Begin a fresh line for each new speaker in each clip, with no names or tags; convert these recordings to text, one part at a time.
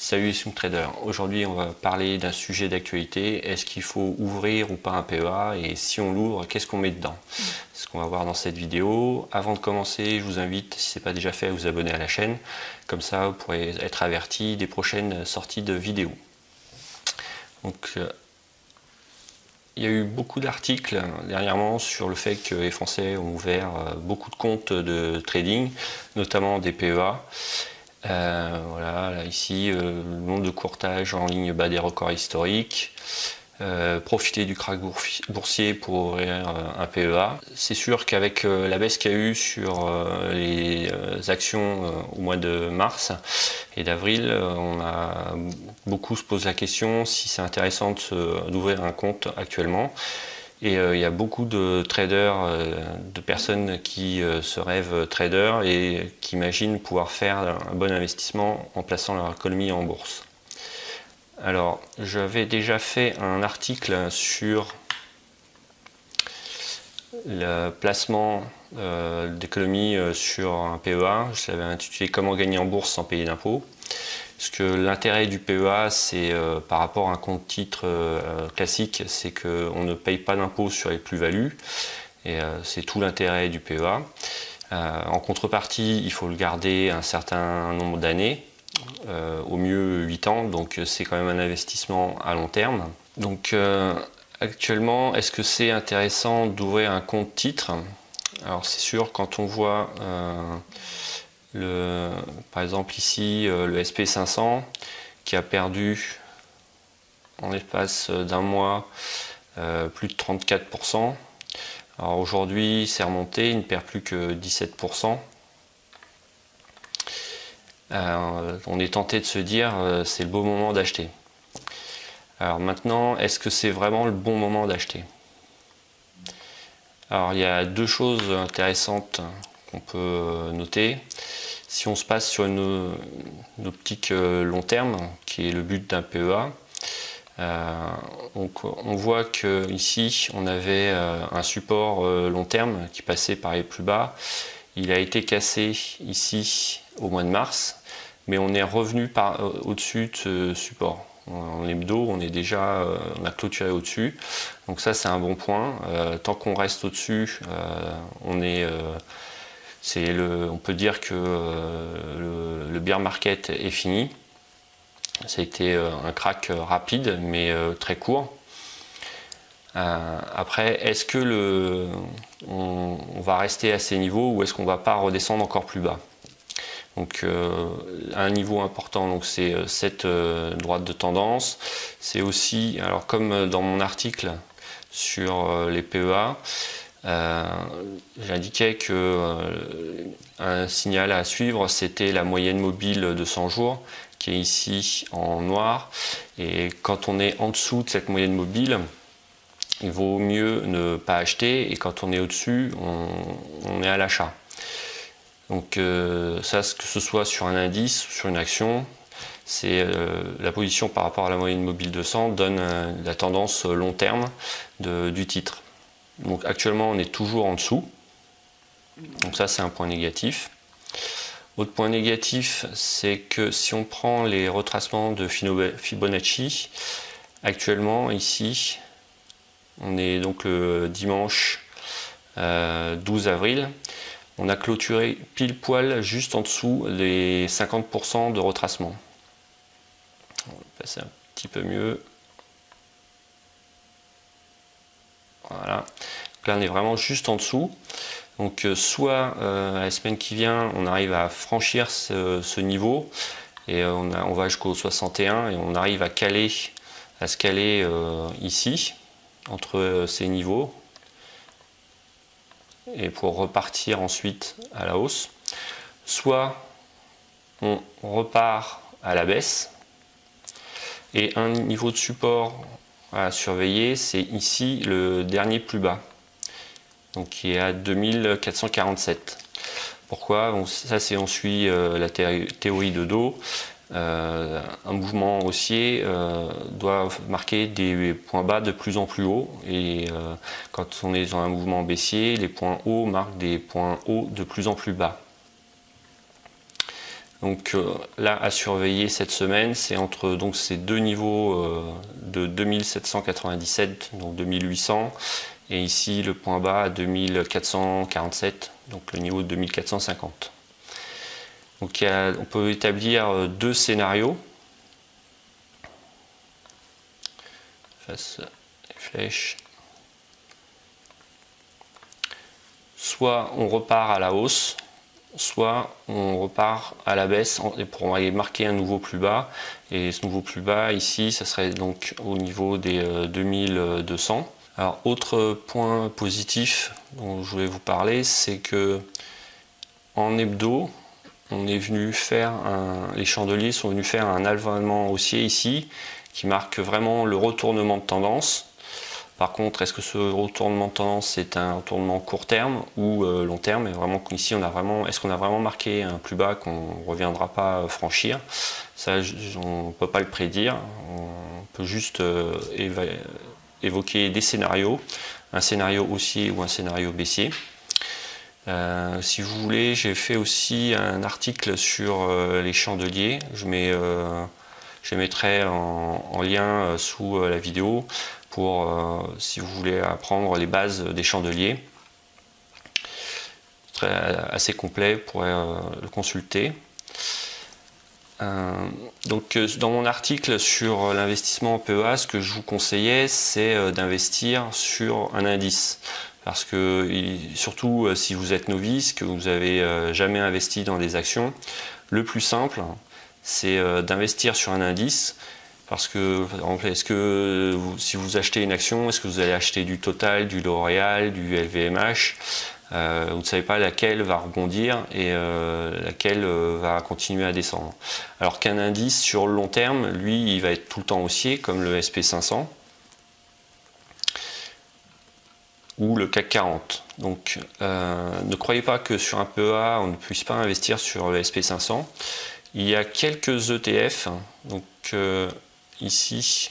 Salut Trader. Aujourd'hui on va parler d'un sujet d'actualité. Est-ce qu'il faut ouvrir ou pas un PEA, et si on l'ouvre, qu'est-ce qu'on met dedans? C'est ce qu'on va voir dans cette vidéo. Avant de commencer, je vous invite, si ce n'est pas déjà fait, à vous abonner à la chaîne. Comme ça vous pourrez être averti des prochaines sorties de vidéos. Donc il y a eu beaucoup d'articles dernièrement sur le fait que les Français ont ouvert beaucoup de comptes de trading, notamment des PEA. Voilà, là, ici, le nombre de courtages en ligne bat des records historiques. Profiter du krach boursier pour ouvrir un PEA. C'est sûr qu'avec la baisse qu'il y a eu sur les actions au mois de mars et d'avril, beaucoup se posent la question si c'est intéressant d'ouvrir un compte actuellement. Et il y a beaucoup de traders, de personnes qui se rêvent traders et qui imaginent pouvoir faire un bon investissement en plaçant leur économie en bourse. Alors, j'avais déjà fait un article sur le placement d'économie sur un PEA. Je l'avais intitulé « Comment gagner en bourse sans payer d'impôts ». Parce que l'intérêt du PEA, c'est par rapport à un compte titre classique, c'est qu'on ne paye pas d'impôts sur les plus-values. Et c'est tout l'intérêt du PEA. En contrepartie, il faut le garder un certain nombre d'années, au mieux 8 ans, donc c'est quand même un investissement à long terme. Donc actuellement, est-ce que c'est intéressant d'ouvrir un compte titre? Alors c'est sûr, quand on voit par exemple ici le SP500 qui a perdu en l'espace d'un mois plus de 34%. Alors aujourd'hui c'est remonté, il ne perd plus que 17%. On est tenté de se dire c'est le bon moment d'acheter. Alors maintenant, est-ce que c'est vraiment le bon moment d'acheter? Alors il y a deux choses intéressantes qu'on peut noter. Si on se passe sur une optique long terme, qui est le but d'un PEA, donc on voit que ici on avait un support long terme qui passait par les plus bas. Il a été cassé ici au mois de mars, mais on est revenu au-dessus de ce support. En hebdo, on a clôturé au-dessus, donc ça c'est un bon point. Tant qu'on reste au-dessus, on peut dire que le bear market est fini. Ça a été un crack rapide mais très court. Après, est-ce que on va rester à ces niveaux ou est-ce qu'on ne va pas redescendre encore plus bas? Donc un niveau important, donc c'est cette droite de tendance. C'est aussi, alors comme dans mon article sur les PEA, j'indiquais que un signal à suivre, c'était la moyenne mobile de 100 jours qui est ici en noir, et quand on est en dessous de cette moyenne mobile, il vaut mieux ne pas acheter, et quand on est au-dessus, on est à l'achat. Donc ça, que ce soit sur un indice ou sur une action, c'est la position par rapport à la moyenne mobile de 100 donne la tendance long terme du titre. Donc actuellement on est toujours en dessous, donc ça c'est un point négatif. Autre point négatif, c'est que si on prend les retracements de Fibonacci, actuellement ici, on est donc le dimanche 12 avril, on a clôturé pile poil juste en dessous des 50% de retracement. On va passer un petit peu mieux. Voilà. Donc là on est vraiment juste en dessous. Donc soit la semaine qui vient on arrive à franchir ce niveau et on va jusqu'au 61 et on arrive à se caler ici entre ces niveaux et pour repartir ensuite à la hausse. Soit on repart à la baisse, et un niveau de support à surveiller, c'est ici le dernier plus bas, donc qui est à 2447. Pourquoi? Bon, ça c'est, on suit la théorie de dos. Un mouvement haussier doit marquer des points bas de plus en plus haut, et quand on est dans un mouvement baissier, les points hauts marquent des points hauts de plus en plus bas. Donc là à surveiller cette semaine, c'est entre donc ces deux niveaux de 2797, donc 2800, et ici le point bas à 2447, donc le niveau de 2450. Donc on peut établir deux scénarios. Face les flèches. Soit on repart à la hausse, soit on repart à la baisse pour aller marquer un nouveau plus bas. Et ce nouveau plus bas ici, ça serait donc au niveau des 2200. Alors autre point positif dont je voulais vous parler, c'est que en hebdo, on est venu faire les chandeliers sont venus faire un alignement haussier ici, qui marque vraiment le retournement de tendance. Par contre, est-ce que ce retournement de tendance c'est un retournement court terme ou long terme? Et vraiment ici, est-ce qu'on a vraiment marqué un plus bas qu'on ne reviendra pas franchir? Ça, on ne peut pas le prédire. On peut juste évoquer des scénarios, un scénario haussier ou un scénario baissier. Si vous voulez, j'ai fait aussi un article sur les chandeliers. Je mettrai en lien sous la vidéo pour si vous voulez apprendre les bases des chandeliers. Assez complet, vous pourrez le consulter. Donc dans mon article sur l'investissement en PEA, ce que je vous conseillais, c'est d'investir sur un indice. Parce que surtout si vous êtes novice, que vous n'avez jamais investi dans des actions, le plus simple, c'est d'investir sur un indice. Parce que, par exemple, si vous achetez une action, est-ce que vous allez acheter du Total, du L'Oréal, du LVMH? Vous ne savez pas laquelle va rebondir et laquelle va continuer à descendre. Alors qu'un indice sur le long terme, lui, il va être tout le temps haussier, comme le SP500 ou le CAC 40. Donc ne croyez pas que sur un PEA, on ne puisse pas investir sur le SP500. Il y a quelques ETF, donc ici,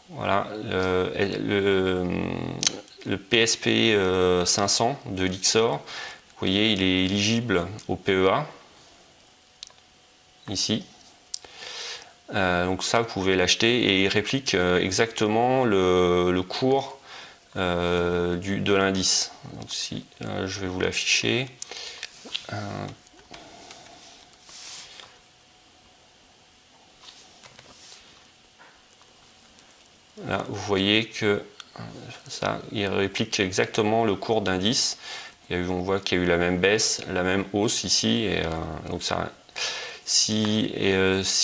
voilà, le PSP 500 de Lyxor, vous voyez, il est éligible au PEA, ici. Donc ça, vous pouvez l'acheter et il réplique exactement le cours de l'indice. Donc si je vais vous l'afficher. Là, vous voyez que ça, il réplique exactement le cours d'indice. On voit qu'il y a eu la même baisse, la même hausse ici. Et, donc ça, si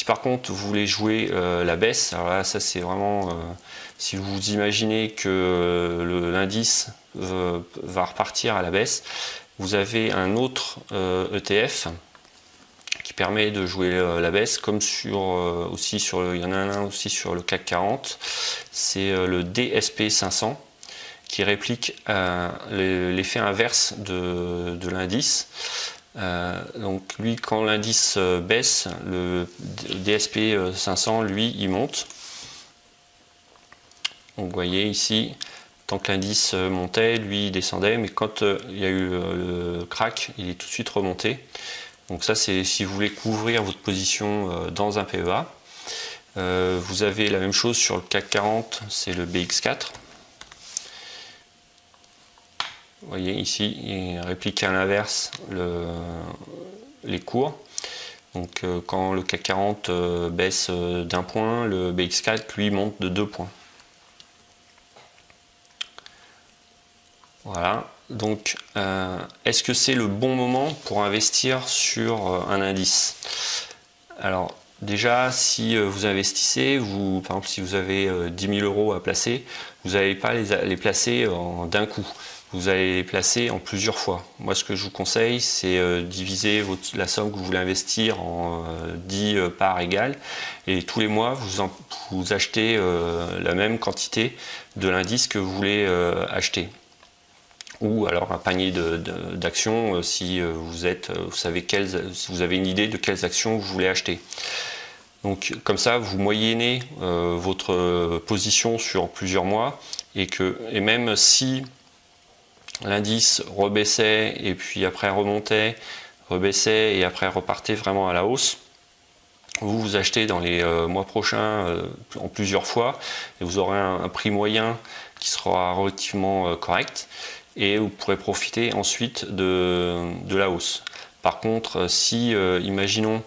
par contre vous voulez jouer la baisse, alors là, ça c'est vraiment si vous imaginez que l'indice va repartir à la baisse, vous avez un autre ETF qui permet de jouer la baisse, comme il y en a un aussi sur le CAC 40, c'est le DSP 500 qui réplique l'effet inverse de l'indice. Donc lui, quand l'indice baisse, le DSP 500, lui, il monte. Donc vous voyez ici, tant que l'indice montait, lui, il descendait, mais quand il y a eu le crack, il est tout de suite remonté. Donc ça, c'est si vous voulez couvrir votre position dans un PEA. Vous avez la même chose sur le CAC 40, c'est le BX4. Vous voyez ici, il réplique à l'inverse les cours. Donc quand le CAC 40 baisse d'un point, le BX4 lui monte de 2 points. Voilà. Donc, est-ce que c'est le bon moment pour investir sur un indice? Alors, déjà, si vous investissez, par exemple, si vous avez 10 000 € à placer, vous n'allez pas les placer d'un coup. Vous allez les placer en plusieurs fois. Moi, ce que je vous conseille, c'est diviser la somme que vous voulez investir en 10 parts égales. Et tous les mois, vous achetez la même quantité de l'indice que vous voulez acheter. Ou alors un panier d'actions si vous avez une idée de quelles actions vous voulez acheter. Donc comme ça, vous moyennez votre position sur plusieurs mois et même si l'indice rebaissait et puis après remontait, rebaissait et après repartait vraiment à la hausse. Vous achetez dans les mois prochains en plusieurs fois et vous aurez un prix moyen qui sera relativement correct et vous pourrez profiter ensuite de la hausse. Par contre, si imaginons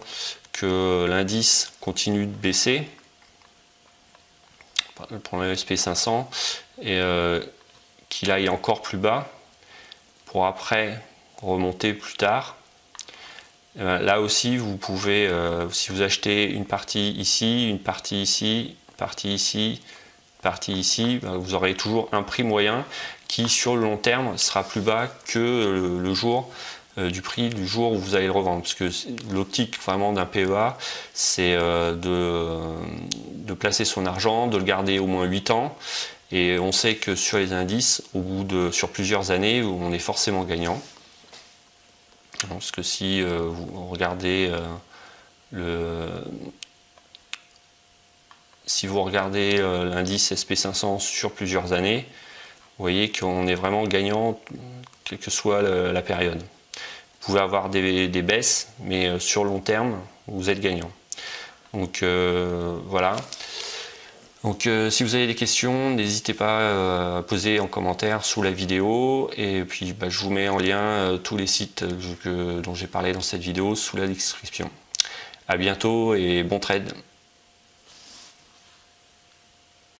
que l'indice continue de baisser, prenons le SP500 et qu'il aille encore plus bas pour après remonter plus tard, là aussi vous pouvez, si vous achetez une partie ici, une partie ici, une partie ici, une partie ici, vous aurez toujours un prix moyen qui sur le long terme sera plus bas que le jour du prix du jour où vous allez le revendre, parce que l'optique vraiment d'un PEA, c'est de placer son argent, de le garder au moins 8 ans, et on sait que sur les indices, sur plusieurs années, on est forcément gagnant. Parce que si vous regardez l'indice SP500 sur plusieurs années, vous voyez qu'on est vraiment gagnant quelle que soit la période. Vous pouvez avoir des baisses, mais sur long terme, vous êtes gagnant. Donc voilà. Donc si vous avez des questions, n'hésitez pas à poser en commentaire sous la vidéo. Et puis je vous mets en lien tous les sites dont j'ai parlé dans cette vidéo sous la description. À bientôt et bon trade.